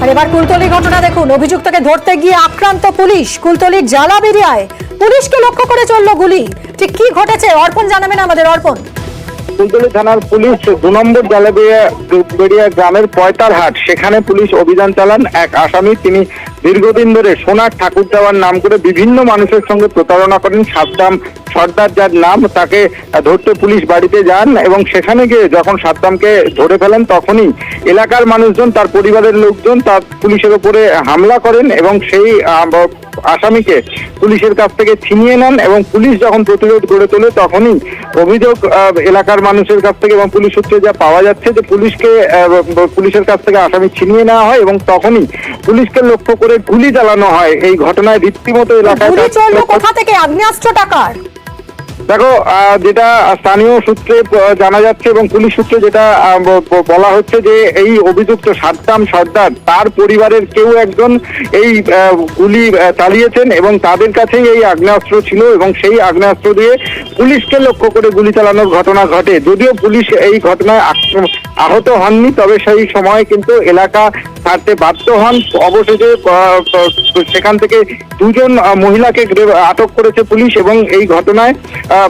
আর এবার কুলতলি ঘটনা দেখুন, অভিযুক্তকে ধরতে গিয়ে আক্রান্ত পুলিশ। কুলতলির জালাবেরিয়ায় পুলিশকে লক্ষ্য করে চলল গুলি। ঠিক কি ঘটেছে অর্পণ জানাবেন আমাদের। অর্পণ, কুলতলি থানার পুলিশ 2 নম্বর জালাবেরিয়া গ্রামের পয়তারহাট, সেখানে পুলিশ অভিযান চালান। এক আসামি, তিনি দীর্ঘদিন ধরে সোনার ঠাকুর দেওয়ার নাম করে বিভিন্ন মানুষের সঙ্গে প্রতারণা করেন। সাদ্দাম সর্দার যার নাম, তাকে ধরতে পুলিশ বাড়িতে যান এবং সেখানে গিয়ে যখন সাদ্দামকে ধরে ফেলেন তখনই এলাকার মানুষজন, তার পরিবারের লোকজন তার পুলিশের উপরে হামলা করেন এবং সেই আসামিকে পুলিশের কাছ থেকে ছিনিয়ে নেন। এবং পুলিশ যখন প্রতিরোধ গড়ে তোলে তখনই অভিযোগ এলাকার মানুষের কাছ থেকে এবং পুলিশ সূত্রে যা পাওয়া যাচ্ছে যে পুলিশের কাছ থেকে আসামি ছিনিয়ে নেওয়া হয় এবং তখনই পুলিশকে লক্ষ্য করে গুলি চালানো হয়। এই ঘটনায় রীতিমতো এলাকায় গুলি চলল কোথা থেকে? আগ্নেয়াস্ত্র টাকার? দেখো, যেটা স্থানীয় সূত্রে জানা যাচ্ছে এবং পুলিশ সূত্রে যেটা বলা হচ্ছে যে এই অভিযুক্ত সাদ্দাম সর্দার, তার পরিবারের কেউ একজন এই গুলি চালিয়েছেন এবং তাদের কাছেই এই আগ্নেয়াস্ত্র ছিল এবং সেই আগ্নেয়াস্ত্র দিয়ে পুলিশকে লক্ষ্য করে গুলি চালানোর ঘটনা ঘটে। যদিও পুলিশ এই ঘটনায় আহত হননি, তবে সেই সময় কিন্তু এলাকা ছাড়তে বাধ্য হন। অবশেষে সেখান থেকে 2 জন মহিলাকে আটক করেছে পুলিশ এবং এই ঘটনায়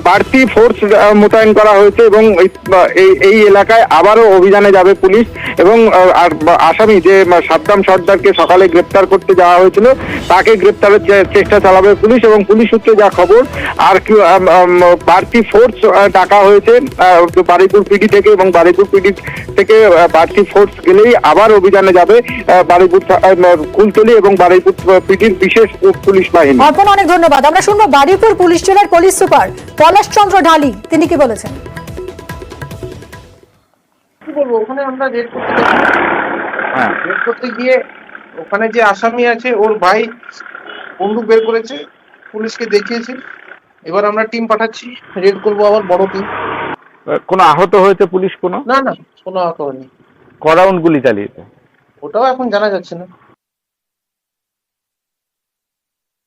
বাড়তি ফোর্স মোতায়েন করা হয়েছে এবং এই এলাকায় আবারও অভিযানে যাবে পুলিশ। এবং আসামি যে সাদ্দাম সর্দারকে সকালে গ্রেপ্তার করতে যাওয়া হয়েছিল, তাকে গ্রেপ্তারের চেষ্টা চালাবে পুলিশ। এবং পুলিশ সূত্রে যা খবর, আর কি বাড়তি ফোর্স ডাকা হয়েছে বারুইপুর পিডি থেকে এবং বারুইপুর পিডি থেকে বাড়তি ফোর্স গেলেই আবার অভিযানে যাবে বারুইপুর কুলতলি এবং বারুইপুর পিডির বিশেষ পুলিশ বাহিনী। অর্পণ, অনেক ধন্যবাদ। আমরা শুনবো বারুইপুর পুলিশ জেলার পুলিশ সুপার পলাশ চন্দ্র ঢালি, তিনি কি বলেছেন। কি বলবো, ওখানে আমরা রেড করতে গিয়ে ওখানে যে আসামি আছে ওর ভাই বন্দুক বের করেছে, পুলিশকে দেখিয়েছে। এবার আমরা টিম পাঠাচ্ছি, রেড করবো আবার বড় টিম। কোনো আহত হয়েছে পুলিশ? না, কোনো আহত হয়নি। ক রাউন্ড গুলি চালিয়েছে ওটাও এখন জানা যাচ্ছে না।